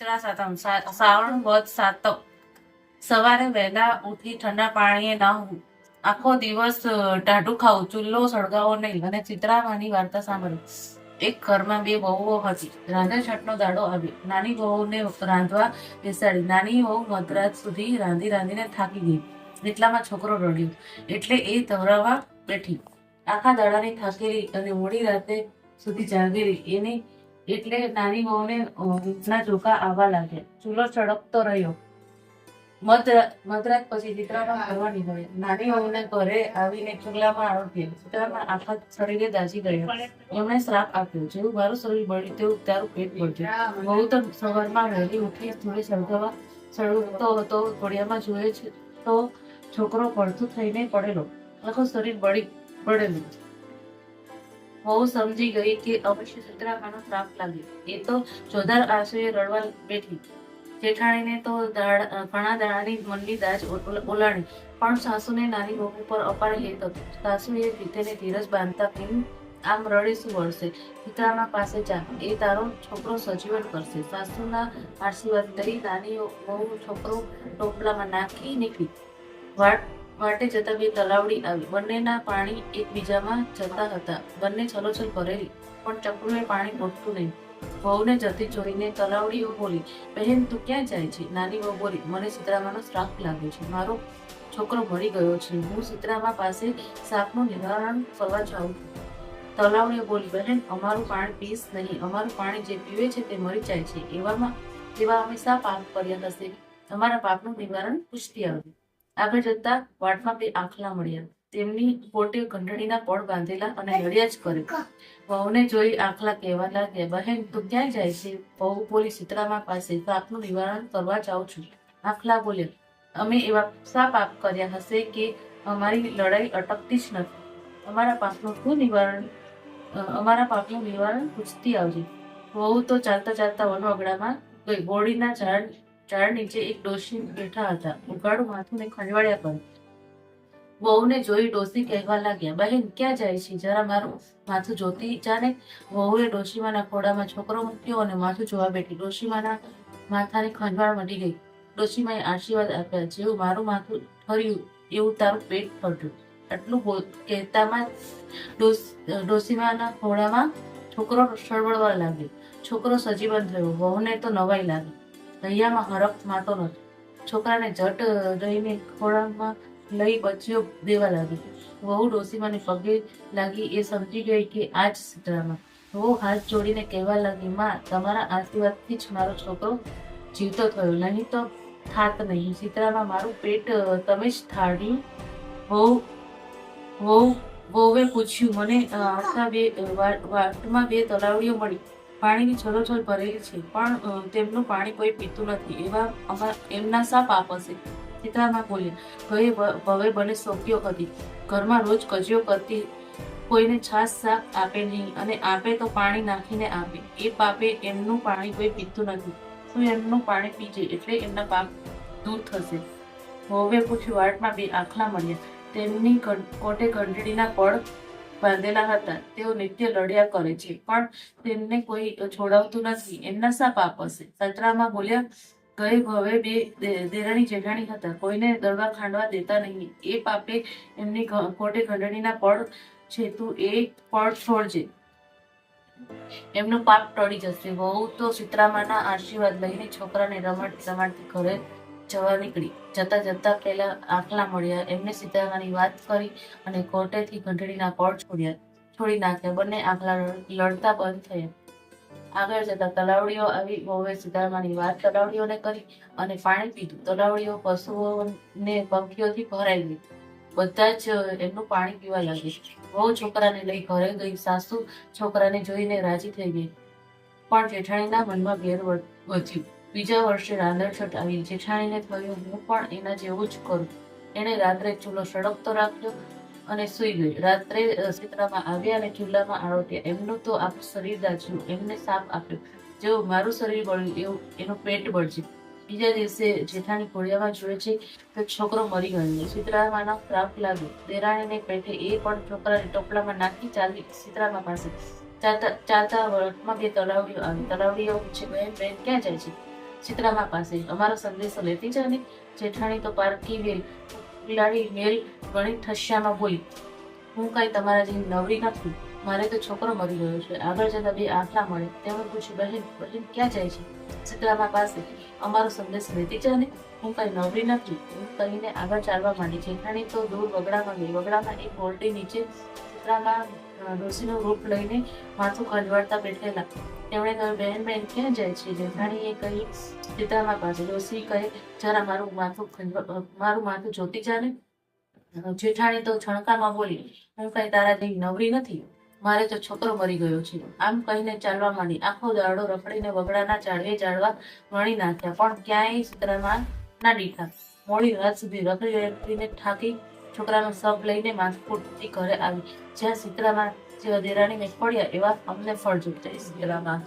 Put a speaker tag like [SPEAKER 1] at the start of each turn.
[SPEAKER 1] શીતળા સાતમ શ્રાવણ વદ સાતમ સવારે વહેલા ઉઠી ઠંડા પાણીએ નાહવું, આખો દિવસ ટાઢું ખાવું, ચૂલો સળગાવો નહીં અને ચિત્રામાની વાર્તા સાંભળવી. એક ઘરમાં બે વહુઓ હતી. રાંધણછઠનો દાડો આવ્યો. નાની વહુને રાંધવા બેસાડી. નાની વહુ મધરાત સુધી રાંધી રાંધીને થાકી ગઈ. એટલામાં છોકરો રડ્યો એટલે એ ધવરાવવા બેઠી. આખા દાડાની થાકેલી અને મોડી રાતે સુધી જાગેલી એની એટલે નાની વહુને ઊંઘના ઝોકા આવવા લાગ્યા. ચૂલો સળગતો રહ્યો. મધરાત પછી ચિત્રામાં ફરવા નીકળ્યા. નાની વહુને ઘરે આવીને ચૂલામાં આરોગ્ય. ચિત્રામાં આખા શરીરે દાઝી ગયો. એમણે શ્રાપ આપ્યો, જેવું મારું શરીર બળ્યું તેવું તારું પેટ બળ્યું. વહુ તો સવારમાં વહેલી ઉઠી થોડી સળગતો હતો. ઘોડિયામાં જોયે છે તો છોકરો પડતું થઈને પડેલો, આખું શરીર પડેલું. વહુ સમજી ગઈ કે અવશ્ય ચિત્રામાનો શ્રાપ લાગ્યો. એ તો ચોધાર આંસુએ રડવા બેઠી. જેઠાણીને તો ઘણા દાડાની મનની દાજ ઓલાણી, પણ સાસુને નાની વહુ પર અપાર હેત હતો. સાસુએ ભીતેને ધીરજ બાંધતા કહ્યું, આમ રડે શું વળશે? ચિત્રામા પાસે જા, એ તારો છોકરો સજીવન કરશે. સાસુના આશીર્વાદ લઈ નાની વહુ છોકરો ટોપલામાં નાખી નીકળી. વાટે જતા બે તલાવડી આવી. બંનેના પાણી એકબીજામાં જતા હતા. બંને છલોછલ ભરેલી, પણ ચકલુએ પાણી પહોંચતું નહીં. વહુને જતી જોઈને તલાવડીઓ બોલી, બહેન તું ક્યાં જાય છે? નાની વહુ બોલી, મને ચિત્રામાનો શ્રાપ લાગ્યો છે. મારો છોકરો મરી ગયો છે. હું ચિત્રામા પાસે શ્રાપનું નિવારણ કરવા જાઉં છું. તલાવડીઓ બોલી, બહેન અમારું પાણી પીશ નહીં. અમારું પાણી જે પીવે છે તે મરી જાય છે. એવા અમે શા પાપ કર્યા હશે? અમારા પાપનું નિવારણ પૂછતી આવી. આગળ જતા વાટમાં બે આખલા મળ્યા. તેમની પોતે ઘંટડીના પડ બાંધેલા અને લડ્યા જ કરે. વહુને જોઈ આખલા કહેવા લાગ્યા, બહેન તું ક્યાં જાય છે? વહુ બોલી, ચિત્રામા પાસે શ્રાપનું નિવારણ કરવા જાઉં છું. આખલા બોલ્યા, અમે એવા શા પાપ કર્યા હશે કે અમારી લડાઈ અટકતી જ નથી? અમારા પાપનું નિવારણ પૂછતી આવજે. વહુ તો ચાલતા ચાલતા વનવગડામાં ગઈ. બોરડીના ઝાડ નીચે એક ડોશી બેઠા હતા. ઉઘાડું માથું ને ખંજવાળ્યા કરે. વહુને જોઈ ડોશી કહેવા લાગ્યા, બહેન ક્યાં જાય છે? જરા મારું માથું જોતી જાને. વહુએ ડોશીમાના ખોડામાં છોકરો મૂક્યો અને માથું જોવા બેઠી. ડોશીમાના માથાની ખંજવાળ મટી ગઈ. ડોશીમાએ આશીર્વાદ આપ્યા, જેવું મારું માથું ઠર્યું એવું તારું પેટ ઠર્યું. આટલું કહેતામાં ડોશીમાના ખોડામાં છોકરો સળવળવા લાગ્યો. છોકરો સજીવન થયો. વહુને તો નવાઈ લાગી. હૈયામાં હરખ માતો નથી. છોકરાને જટ રહીને ખોળામાં લઈ બચ્ચીઓ દેવા લાગી. વહુ ડોશીમાને પગે લાગી. એ સમજી ગઈ કે આ જ ચિત્રામા. વહુ હાથ જોડીને કહેવા લાગી, માં તમારા આશીર્વાદથી જ મારો છોકરો જીવતો થયો, નહીં તો થાત નહીં. ચિત્રામા મારું પેટ તમે જ ઠાળ્યું. વહુએ પૂછ્યું, મને વાટમાં બે તલાવડીઓ મળી. પાણીની છલોછલ ભરેલી છે, પણ તેમનું પાણી કોઈ પીતું નથી. એમના શા પાપ હશે? ચિત્રામા બોલ્યા, ભવે બને સોંપ્યો હતી. ઘરમાં રોજ કજિયો કરતી. કોઈને છાશ શાક આપે નહીં, અને આપે તો પાણી નાખીને આપે. એ પાપે એમનું પાણી કોઈ પીતું નથી. શું એમનું પાણી પીજે એટલે એમના પાપ દૂર થશે? વહુએ પૂછ્યું. વાટમાં બે આખલા મળ્યા. તેમની કોટે ઘંટડીના પડ બાંધેલા હતા. તેઓ નિત્ય લડ્યા કરે છે, પણ તેમને કોઈ છોડાવતું નથી. એમના શા પાપ હશે? ચિત્રામા બોલ્યા, ગયે ભવે બે દેરાણી જેઠાણી હતા. કોઈને દળવા ખાંડવા દેતા નહીં. એ પાપે એમની કોટે ઘંટડીના પડ છે. તું એ પડ છોડજે, એમનું પાપ ટળી જશે. વહુ તો ચિત્રામાના આશીર્વાદ લઈને છોકરાને રમાડતી ઘરે જવા નીકળી. જતા પહેલા આખલા મળ્યા. એમને ચિત્રામાની વાત કરી અને કોટેથી ઘંટડીના પડ છોડી નાખ્યા. બંને આખલા લડતા બંધ થયા. આગળ જતા તલાવડીઓ આવી. વહુએ ચિત્રામાની વાત તલાવડીઓને કરી અને પાણી પીધું. તલાવડીઓ પશુઓને પંખીઓથી ભરાઈ ગઈ. બધા જ એમનું પાણી પીવા લાગે. વહુ છોકરાને લઈ ઘરે ગઈ. સાસુ છોકરાને જોઈને રાજી થઈ ગઈ, પણ જેઠાણીના મનમાં ઘેર વધ્યું. બીજા વર્ષે રાંધણછઠ આવી. જેઠાણીને થયું, હું પણ એના જેવું જ કરું. એણે રાત્રે ચૂલો સળગતો રાખ્યો અને સૂઈ ગઈ. રાત્રે ચિત્રામા આવ્યા અને ચૂલામાં આરોટ્યા. એમનું તો આખું શરીર દાઝ્યું. એમને શાપ આપ્યો, જેવું મારું શરીર બળ્યું એવું એનું પેટ બળશે. બીજા દિવસે જેઠાણી ઘોડિયામાં જોયે છે તો છોકરો મરી ગયો. ચિત્રામાનો શ્રાપ લાગ્યો. દેરાણીને પેટે એ પણ છોકરાને ટોપલામાં નાખી ચાલી ચિત્રામા પાસે. ચાલતા વળતમાં બે તલાવડીઓ આવી. તલાવડીઓ પૂછે, બહેન ક્યાં જાય છે? શીતળામા પાસે અમારો સંદેશો લેતી જા ને. જેઠાણી તો પારકી વેલ ઉલાડી મેલ ગણી ઠસ્યામાં બોલી, હું કાંઈ તમારા જેવી નવરી નથી. મારે તો છોકરો મરી ગયો છે. આગળ જતા બે આંખલા મળે. તેમણે પૂછ્યું, બહેન બહેન ક્યાં જાય છે? શીતળામા પાસે અમારો સંદેશ લેતી જા ને. હું કાંઈ નવરી નથી એમ કહીને આગળ ચાલવા માંડી. જેઠાણી તો દૂર વગડામાં ગઈ. વગડામાં એક ઓરડી નીચે શીતળામા ડોશીનું રૂપ લઈને માથું ખંજવાળતા બેઠેલા. તેમણે કહ્યું, બહેન બહેન ક્યાં જાય છે? જેઠાણીએ કહ્યું, શીતળામા પાસે. ડોશી કહે, જરા મારું માથું જોતી જા ને. જેઠાણી તો છણકામાં બોલી, હું કાંઈ તારા જેવી નવરી નથી. મારે તો છોકરો મરી ગયો છે. આમ કહીને ચાલવા માંડી. આખો દાડો રખડીને વગડાના ઝાડવે ઝાડવા વણી નાખ્યા, પણ ક્યાંય શીતળામા ના દીઠા. મોડી રાત સુધી રખડીને થાકી છોકરાનો શબ લઈને માથપુરથી ઘરે આવી. જ્યાં શીતળામા જેવા દેરાણીને પડ્યા એવા અમને ફળ જોતા. શીતળામા